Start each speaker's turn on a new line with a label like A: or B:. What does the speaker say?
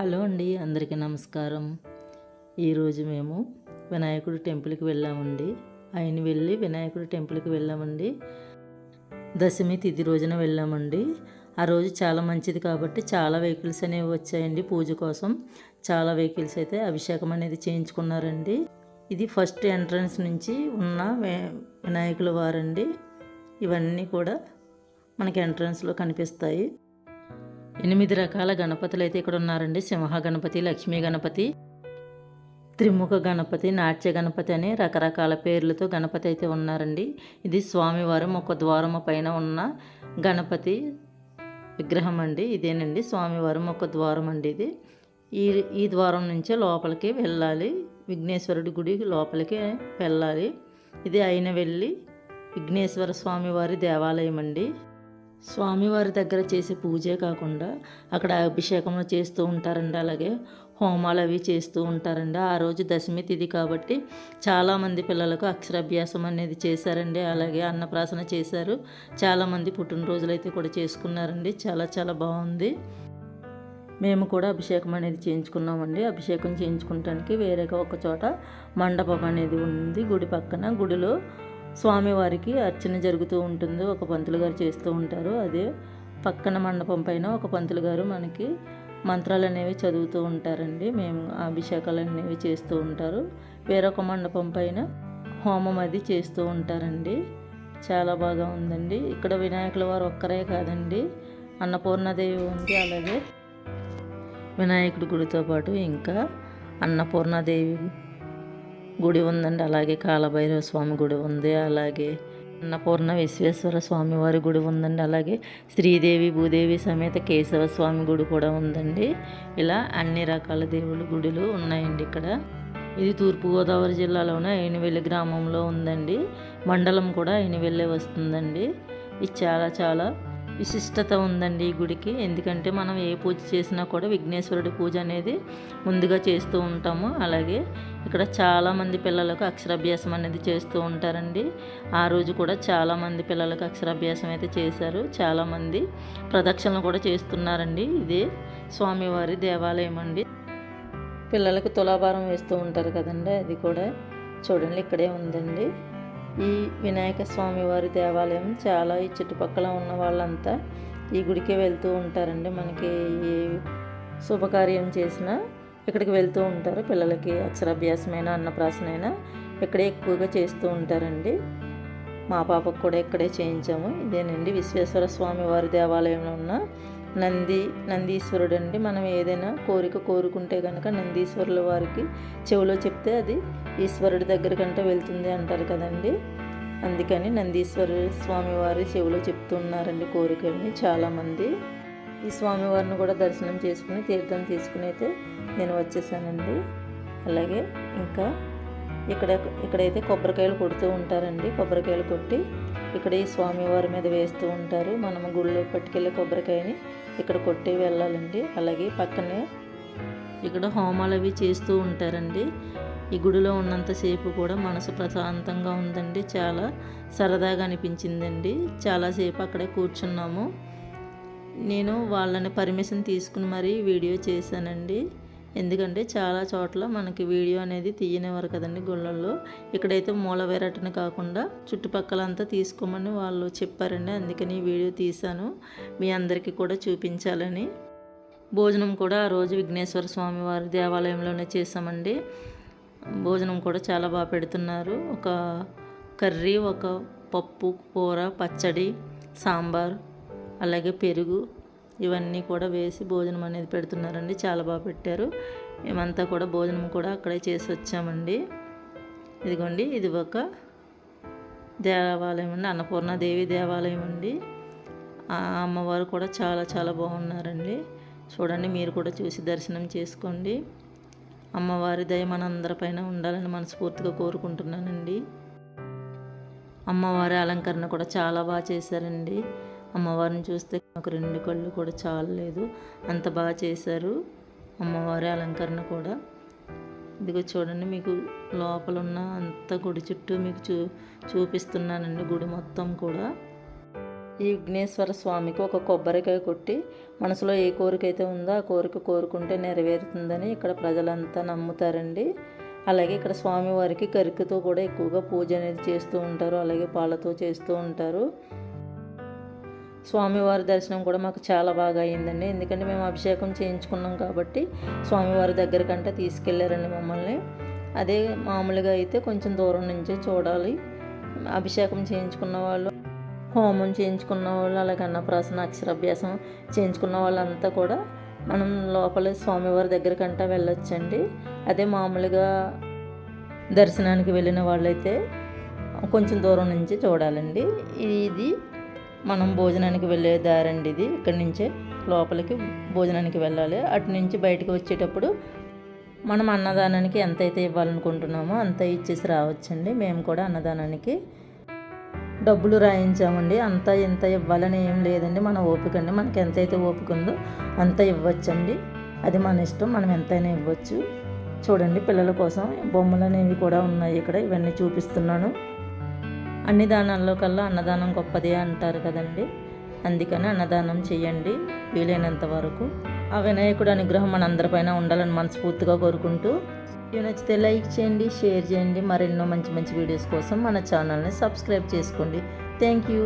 A: Hello అండి, అందరికీ నమస్కారం. ఈరోజు మేము వినాయకుడి టెంపుల్కి వెళ్ళామండి. వినాయకుడి టెంపుల్కి వెళ్ళామండి. దశమి తిథి రోజున వెళ్ళామండి. ఆ రోజు చాలా మంచిది కాబట్టి చాలా వెహికల్స్ అనేవి వచ్చాయండి పూజ కోసం. చాలా వెహికల్స్ అయితే అభిషేకం అనేది చేయించుకున్నారండి. ఇది ఫస్ట్ ఎంట్రన్స్ నుంచి ఉన్న వినాయకుల వారండి. ఇవన్నీ కూడా మనకి ఎంట్రన్స్లో కనిపిస్తాయి. 8 రకాల గణపతులు అయితే ఇక్కడ ఉన్నారండి. సింహ గణపతి, లక్ష్మీ గణపతి, త్రిముఖ గణపతి, నాట్య గణపతి అని రకరకాల పేర్లతో గణపతి అయితే ఉన్నారండి. ఇది స్వామివారి ఒక ద్వారము పైన ఉన్న గణపతి విగ్రహం అండి. ఇదేనండి స్వామివారి ఒక ద్వారం అండి. ఇది ఈ ద్వారం నుంచే లోపలికి వెళ్ళాలి. విఘ్నేశ్వరుడి గుడి లోపలికి వెళ్ళాలి. ఇది అయినవెల్లి విఘ్నేశ్వర స్వామివారి దేవాలయం అండి. స్వామివారి దగ్గర చేసే పూజే కాకుండా అక్కడ అభిషేకములు చేస్తూ ఉంటారండి. అలాగే హోమాలు అవి చేస్తూ ఉంటారండి. ఆ రోజు దశమి తిథి కాబట్టి చాలామంది పిల్లలకు అక్షరాభ్యాసం అనేది చేశారండి. అలాగే అన్నప్రాసన చేశారు. చాలామంది పుట్టినరోజులు అయితే కూడా చేసుకున్నారండి. చాలా చాలా బాగుంది. మేము కూడా అభిషేకం అనేది చేయించుకున్నామండి. అభిషేకం చేయించుకోవడానికి వేరేగా ఒక చోట మండపం అనేది ఉంది గుడి పక్కన. గుడిలో స్వామివారికి అర్చన జరుగుతూ ఉంటుంది. ఒక పంతులు గారు చేస్తూ ఉంటారు. అదే పక్కన మండపం పైన ఒక పంతులు గారు మనకి మంత్రాలు అనేవి చదువుతూ ఉంటారండి. మేము అభిషేకాలు అనేవి చేస్తూ ఉంటారు. వేరొక మండపం పైన హోమం అది చేస్తూ ఉంటారండి. చాలా బాగా ఉందండి. ఇక్కడ వినాయకుల వారు ఒక్కరే కాదండి, అన్నపూర్ణాదేవి ఉంది. అలాగే వినాయకుడి గుడితో పాటు ఇంకా అన్నపూర్ణాదేవి గుడి ఉందండి. అలాగే కాలభైరవ స్వామి గుడి ఉంది. అలాగే అన్నపూర్ణ విశ్వేశ్వర స్వామి వారి గుడి ఉందండి. అలాగే శ్రీదేవి భూదేవి సమేత కేశవ స్వామి గుడి కూడా ఉందండి. ఇలా అన్ని రకాల దేవుళ్ళ గుడులు ఉన్నాయండి ఇక్కడ. ఇది తూర్పుగోదావరి జిల్లాలోనే అయినవెల్లి గ్రామంలో ఉందండి. మండలం కూడా అయినవెల్లే వస్తుందండి. ఇది చాలా చాలా విశిష్టత ఉందండి ఈ గుడికి. ఎందుకంటే మనం ఏ పూజ చేసినా కూడా విఘ్నేశ్వరుడి పూజ అనేది ముందుగా చేస్తూ ఉంటాము. అలాగే ఇక్కడ చాలామంది పిల్లలకు అక్షరాభ్యాసం అనేది చేస్తూ ఉంటారండి. ఆ రోజు కూడా చాలామంది పిల్లలకు అక్షరాభ్యాసం అయితే చేశారు. చాలామంది ప్రదక్షిణలు కూడా చేస్తున్నారండి. ఇదే స్వామివారి దేవాలయం అండి. పిల్లలకు తులాభారం వేస్తూ ఉంటారు కదండి, అది కూడా చూడండి ఇక్కడే ఉందండి. ఈ వినాయక స్వామి వారి దేవాలయం చాలా ఈ చుట్టుపక్కల ఉన్న వాళ్ళంతా ఈ గుడికే వెళ్తూ ఉంటారండి. మనకి ఏ శుభకార్యం చేసినా ఇక్కడికి వెళ్తూ ఉంటారు. పిల్లలకి అక్షరాభ్యాసమైన అన్నప్రాసనైనా ఇక్కడే ఎక్కువగా చేస్తూ ఉంటారండి. మా పాపకు కూడా ఇక్కడే చేయించాము. ఇదేనండి విశ్వేశ్వర స్వామి వారి దేవాలయంలో ఉన్న నందీశ్వరుడు అండి. మనం ఏదైనా కోరిక కోరుకుంటే కనుక నందీశ్వరుల వారికి చెవిలో చెప్తే అది ఈశ్వరుడి దగ్గర కంటే వెళ్తుంది అంటారు కదండి. అందుకని నందీశ్వర స్వామివారి చెవిలో చెప్తున్నారండి కోరికల్ని చాలామంది. ఈ స్వామివారిని కూడా దర్శనం చేసుకుని తీర్థం తీసుకుని అయితే నేను వచ్చేసానండి. అలాగే ఇంకా ఇక్కడైతే కొబ్బరికాయలు కొడుతూ ఉంటారండి. కొబ్బరికాయలు కొట్టి ఇక్కడ ఈ స్వామివారి మీద వేస్తూ ఉంటారు. మనము గుళ్ళో పట్టుకెళ్ళే కొబ్బరికాయని ఇక్కడ కొట్టి వెళ్ళాలండి. అలాగే పక్కనే ఇక్కడ హోమాలు అవి చేస్తూ ఉంటారండి. ఈ గుడిలో ఉన్నంతసేపు కూడా మనసు ప్రశాంతంగా ఉందండి. చాలా సరదాగా అనిపించిందండి. చాలాసేపు అక్కడే కూర్చున్నాము. నేను వాళ్ళని పర్మిషన్ తీసుకుని మరీ వీడియో చేశానండి. ఎందుకంటే చాలా చోట్ల మనకి వీడియో అనేది తీయనివ్వరు కదండి గుళ్ళల్లో. ఇక్కడైతే మూల వేరటన కాకుండా చుట్టుపక్కలంతా తీసుకోమని వాళ్ళు చెప్పారండి. అందుకని వీడియో తీశాను, మీ అందరికీ కూడా చూపించాలని. భోజనం కూడా ఆ రోజు విఘ్నేశ్వర స్వామి వారి దేవాలయంలోనే చేసామండి. భోజనం కూడా చాలా బాగా పెడుతున్నారు. ఒక కర్రీ, ఒక పప్పు, కూర, పచ్చడి, సాంబార్, అలాగే పెరుగు ఇవన్నీ కూడా వేసి భోజనం అనేది పెడుతున్నారండి. చాలా బాగా పెట్టారు. మేమంతా కూడా భోజనం కూడా అక్కడే చేసి వచ్చామండి. ఇదిగోండి, ఇది ఒక దేవాలయం అండి, అన్నపూర్ణాదేవి దేవాలయం అండి. ఆ అమ్మవారు కూడా చాలా చాలా బాగున్నారండి. చూడండి, మీరు కూడా చూసి దర్శనం చేసుకోండి. అమ్మవారి దయ మనందరిపైన ఉండాలని మనస్ఫూర్తిగా కోరుకుంటున్నానండి. అమ్మవారి అలంకరణ కూడా చాలా బాగా చేశారండి. అమ్మవారిని చూస్తే నాకు 2 కళ్ళు కూడా చాలలేదు, అంత బాగా చేశారు అమ్మవారి అలంకరణ కూడా. ఇదిగో చూడండి, మీకు లోపల ఉన్న అంత గుడి చుట్టూ మీకు చూపిస్తున్నానండి గుడి మొత్తం కూడా. ఈ విఘ్నేశ్వర స్వామికి ఒక కొబ్బరికాయ కొట్టి మనసులో ఏ కోరిక అయితే ఉందో ఆ కోరిక కోరుకుంటే నెరవేరుతుందని ఇక్కడ ప్రజలంతా నమ్ముతారండి. అలాగే ఇక్కడ స్వామివారికి గరికతో కూడా ఎక్కువగా పూజ అనేది చేస్తూ ఉంటారు, అలాగే పాలతో చేస్తూ ఉంటారు. స్వామివారి దర్శనం కూడా మాకు చాలా బాగా అయిందండి. ఎందుకంటే మేము అభిషేకం చేయించుకున్నాం కాబట్టి స్వామివారి దగ్గరకంటే తీసుకెళ్లారండి మమ్మల్ని. అదే మామూలుగా అయితే కొంచెం దూరం నుంచే చూడాలి. అభిషేకం చేయించుకున్న వాళ్ళు, హోమం చేయించుకున్న వాళ్ళు, అలాగే అన్నప్రాసన అక్షరాభ్యాసం చేయించుకున్న వాళ్ళంతా కూడా మనం లోపల స్వామివారి దగ్గరకంటా వెళ్ళొచ్చండి. అదే మామూలుగా దర్శనానికి వెళ్ళిన వాళ్ళైతే కొంచెం దూరం నుంచి చూడాలండి. ఇది మనం భోజనానికి వెళ్ళే దారండి. ఇది ఇక్కడి నుంచే లోపలికి భోజనానికి వెళ్ళాలి. అటు నుంచి బయటకు వచ్చేటప్పుడు మనం అన్నదానానికి ఎంతైతే ఇవ్వాలనుకుంటున్నామో అంత ఇచ్చేసి రావచ్చండి. మేము కూడా అన్నదానానికి డబ్బులు రాయించామండి. అంత ఎంత ఇవ్వాలని ఏం లేదండి, మన ఓపిక అండి. మనకి ఎంతైతే ఓపిక ఉందో అంత ఇవ్వచ్చండి. అది మన ఇష్టం, మనం ఎంతైనా ఇవ్వచ్చు. చూడండి, పిల్లల కోసం బొమ్మలు అనేవి కూడా ఉన్నాయి ఇక్కడ. ఇవన్నీ చూపిస్తున్నాను. అన్ని దానాల్లో కల్లా అన్నదానం గొప్పదే అంటారు కదండి. అందుకని అన్నదానం చేయండి వీలైనంత వరకు. ఆ వినాయకుడు అనుగ్రహం మనందరిపైన ఉండాలని మనస్ఫూర్తిగా కోరుకుంటూ, వీడియో నచ్చితే లైక్ చేయండి, షేర్ చేయండి. మరెన్నో మంచి మంచి వీడియోస్ కోసం మన ఛానల్ని సబ్స్క్రైబ్ చేసుకోండి. Thank you.